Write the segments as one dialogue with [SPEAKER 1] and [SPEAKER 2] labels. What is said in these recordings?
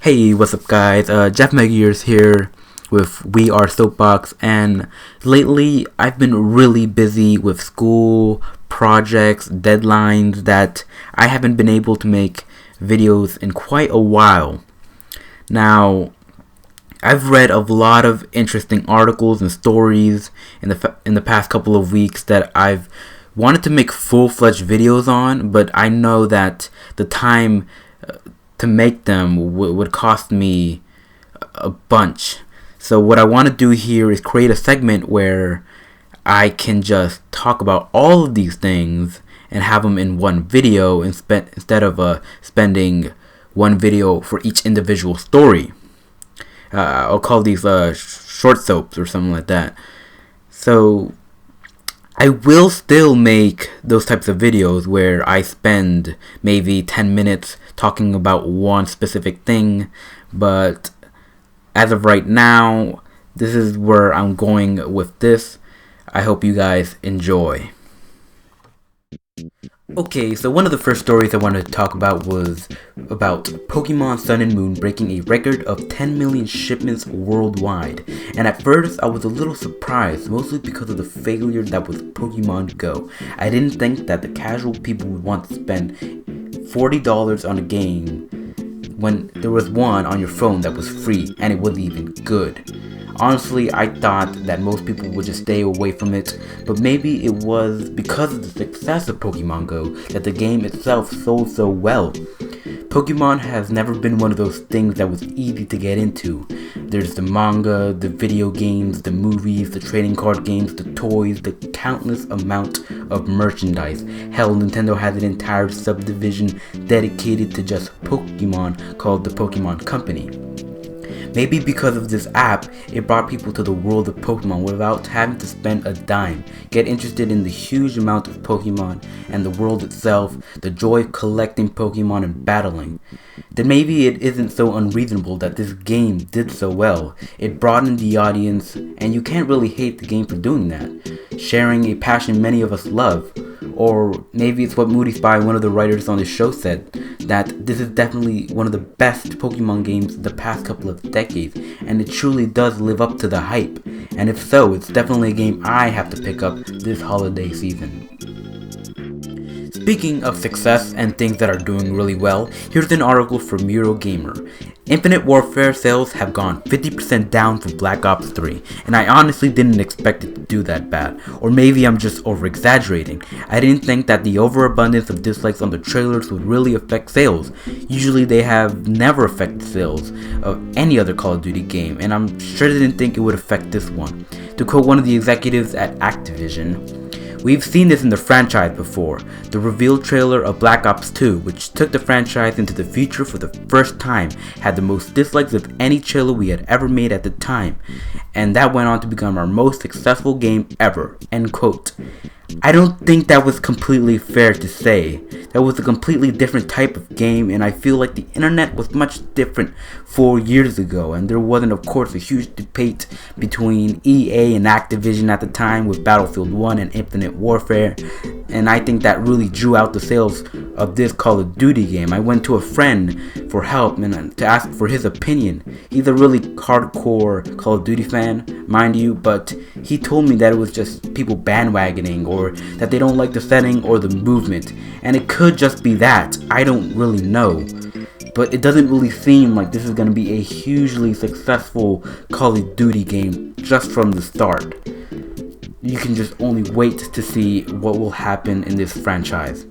[SPEAKER 1] Hey, what's up guys? Jeff Megiers here with We Are Soapbox, and lately I've been really busy with school, projects, deadlines that I haven't been able to make videos in quite a while. Now, I've read a lot of interesting articles and stories in the past couple of weeks that I've wanted to make full-fledged videos on, but I know that the time to make them would cost me a bunch. So what I want to do here is create a segment where I can just talk about all of these things and have them in one video instead of spending one video for each individual story. I'll call these short soaps or something like that. So I will still make those types of videos where I spend maybe 10 minutes talking about one specific thing, but as of right now, this is where I'm going with this. I hope you guys enjoy. Okay, so one of the first stories I wanted to talk about was about Pokemon Sun and Moon breaking a record of 10 million shipments worldwide. And at first, I was a little surprised, mostly because of the failure that was Pokemon Go. I didn't think that the casual people would want to spend $40 on a game when there was one on your phone that was free and it wasn't even good. Honestly, I thought that most people would just stay away from it, but maybe it was because of the success of Pokemon Go that the game itself sold so well. Pokemon has never been one of those things that was easy to get into. There's the manga, the video games, the movies, the trading card games, the toys, the countless amount of merchandise. Hell, Nintendo has an entire subdivision dedicated to just Pokemon called the Pokemon Company. Maybe because of this app, it brought people to the world of Pokemon without having to spend a dime, get interested in the huge amount of Pokemon and the world itself, the joy of collecting Pokemon and battling. Then maybe it isn't so unreasonable that this game did so well. It broadened the audience, and you can't really hate the game for doing that. Sharing a passion many of us love. Or maybe it's what Moody Spy, one of the writers on the show, said, that this is definitely one of the best Pokemon games the past couple of decades, and it truly does live up to the hype. And if so, it's definitely a game I have to pick up this holiday season. Speaking of success and things that are doing really well, here's an article from Eurogamer. Infinite Warfare sales have gone 50% down from Black Ops 3, and I honestly didn't expect it to do that bad. Or maybe I'm just over-exaggerating. I didn't think that the overabundance of dislikes on the trailers would really affect sales. Usually they have never affected sales of any other Call of Duty game, and I'm sure they didn't think it would affect this one. To quote one of the executives at Activision, "We've seen this in the franchise before. The reveal trailer of Black Ops 2, which took the franchise into the future for the first time, had the most dislikes of any trailer we had ever made at the time, and that went on to become our most successful game ever." End quote. I don't think that was completely fair to say. That was a completely different type of game, and I feel like the internet was much different 4 years ago, and there wasn't, of course, a huge debate between EA and Activision at the time with Battlefield 1 and Infinite Warfare, and I think that really drew out the sales of this Call of Duty game. I went to a friend for help and to ask for his opinion. He's a really hardcore Call of Duty fan, mind you, but he told me that it was just people bandwagoning or that they don't like the setting or the movement, and it could just be that. I don't really know, but it doesn't really seem like this is going to be a hugely successful Call of Duty game just from the start. You can just only wait to see what will happen in this franchise.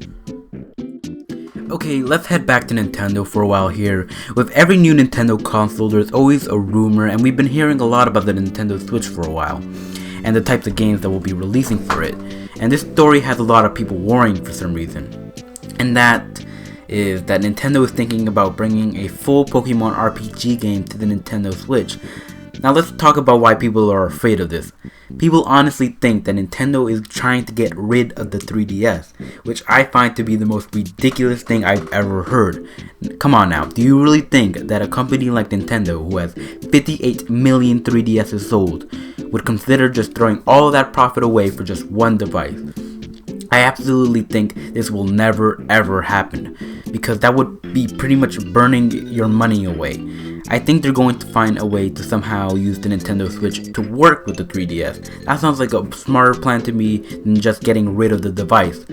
[SPEAKER 1] Okay, let's head back to Nintendo for a while here. With every new Nintendo console, there's always a rumor, and we've been hearing a lot about the Nintendo Switch for a while, and the types of games that will be releasing for it. And this story has a lot of people worrying for some reason. And that is that Nintendo is thinking about bringing a full Pokemon RPG game to the Nintendo Switch. Now let's talk about why people are afraid of this. People honestly think that Nintendo is trying to get rid of the 3DS, which I find to be the most ridiculous thing I've ever heard. Come on now, do you really think that a company like Nintendo, who has 58 million 3DSs sold, would consider just throwing all of that profit away for just one device? I absolutely think this will never ever happen, because that would be pretty much burning your money away. I think they're going to find a way to somehow use the Nintendo Switch to work with the 3DS. That sounds like a smarter plan to me than just getting rid of the device.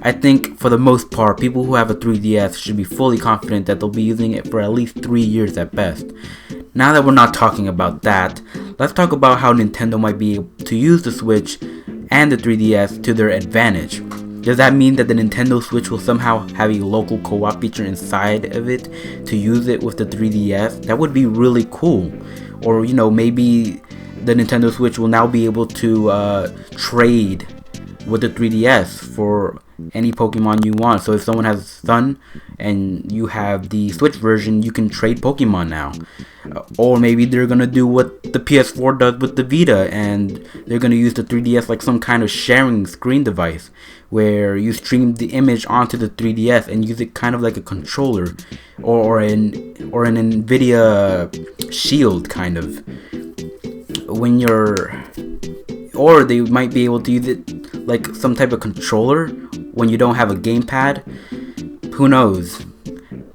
[SPEAKER 1] I think for the most part, people who have a 3DS should be fully confident that they'll be using it for at least 3 years at best. Now that we're not talking about that, let's talk about how Nintendo might be able to use the Switch and the 3DS to their advantage. Does that mean that the Nintendo Switch will somehow have a local co-op feature inside of it to use it with the 3DS? That would be really cool. Or, maybe the Nintendo Switch will now be able to trade with the 3DS for any Pokemon you want. So if someone has Sun and you have the Switch version, you can trade Pokemon now. Or maybe they're gonna do what the PS4 does with the Vita, and they're gonna use the 3DS like some kind of sharing screen device, where you stream the image onto the 3DS and use it kind of like a controller, or an Nvidia Shield kind of. Or they might be able to use it like some type of controller when you don't have a gamepad. Who knows?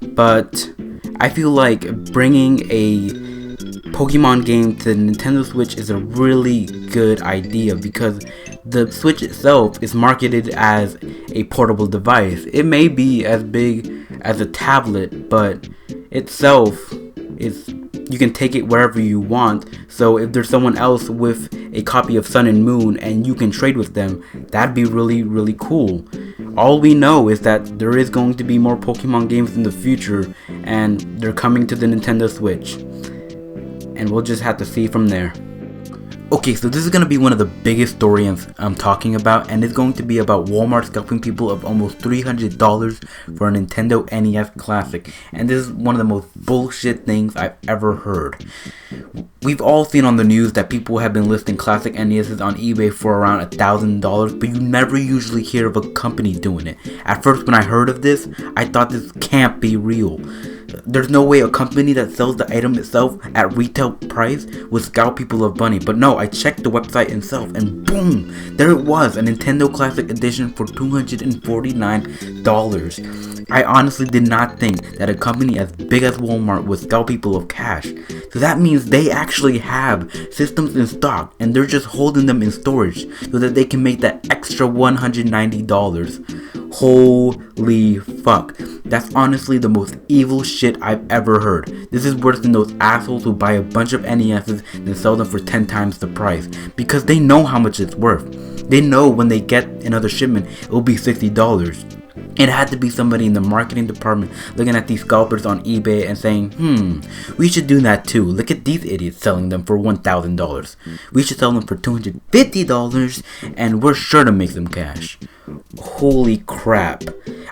[SPEAKER 1] But I feel like bringing a Pokemon game to the Nintendo Switch is a really good idea, because the Switch itself is marketed as a portable device. It may be as big as a tablet, but itself is, you can take it wherever you want. So if there's someone else with a copy of Sun and Moon and you can trade with them, that'd be really, really cool. All we know is that there is going to be more Pokemon games in the future, and they're coming to the Nintendo Switch. And we'll just have to see from there. Okay, so this is going to be one of the biggest stories I'm talking about, and it's going to be about Walmart scalping people of almost $300 for a Nintendo NES Classic. And this is one of the most bullshit things I've ever heard. We've all seen on the news that people have been listing classic NESs on eBay for around $1,000, but you never usually hear of a company doing it. At first, when I heard of this, I thought this can't be real. There's no way a company that sells the item itself at retail price would scalp people of money. But no, I checked the website itself, and boom, there it was, a Nintendo Classic Edition for $249. I honestly did not think that a company as big as Walmart would scalp people of cash. So that means they actually have systems in stock, and they're just holding them in storage so that they can make that extra $190. Holy fuck. That's honestly the most evil shit I've ever heard. This is worse than those assholes who buy a bunch of NESs and sell them for 10 times the price, because they know how much it's worth. They know when they get another shipment, it will be $60. It had to be somebody in the marketing department looking at these scalpers on eBay and saying, we should do that too. Look at these idiots selling them for $1,000. We should sell them for $250 and we're sure to make some cash. Holy crap.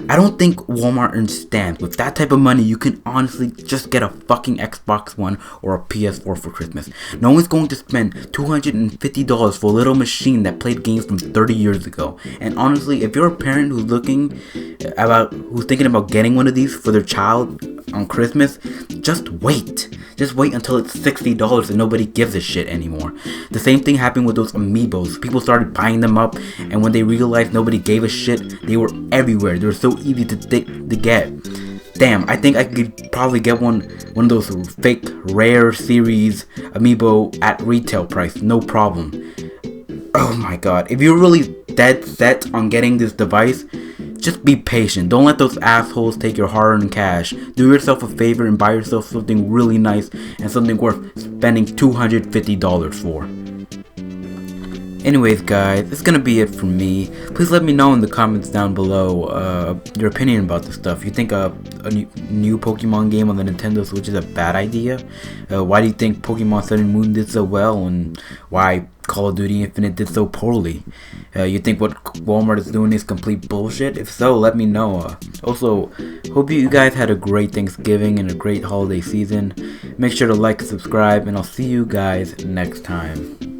[SPEAKER 1] I don't think Walmart understands. With that type of money, you can honestly just get a fucking Xbox One or a PS4 for Christmas. No one's going to spend $250 for a little machine that played games from 30 years ago. And honestly, if you're a parent who's thinking about getting one of these for their child on Christmas, just wait. Just wait until it's $60 and nobody gives a shit anymore. The same thing happened with those amiibos. People started buying them up, and when they realized nobody gave a shit, they were everywhere. They were so easy to get. Damn, I think I could probably get one of those fake rare series amiibo at retail price, no problem. Oh my god, if you're really dead set on getting this device, just be patient. Don't let those assholes take your hard-earned cash. Do yourself a favor and buy yourself something really nice and something worth spending $250 for. Anyways guys, that's gonna be it from me. Please let me know in the comments down below your opinion about this stuff. You think a new Pokemon game on the Nintendo Switch is a bad idea? Why do you think Pokemon Sun and Moon did so well, and why Call of Duty Infinite did so poorly? You think what Walmart is doing is complete bullshit? If so, let me know. Also, hope you guys had a great Thanksgiving and a great holiday season. Make sure to like and subscribe, and I'll see you guys next time.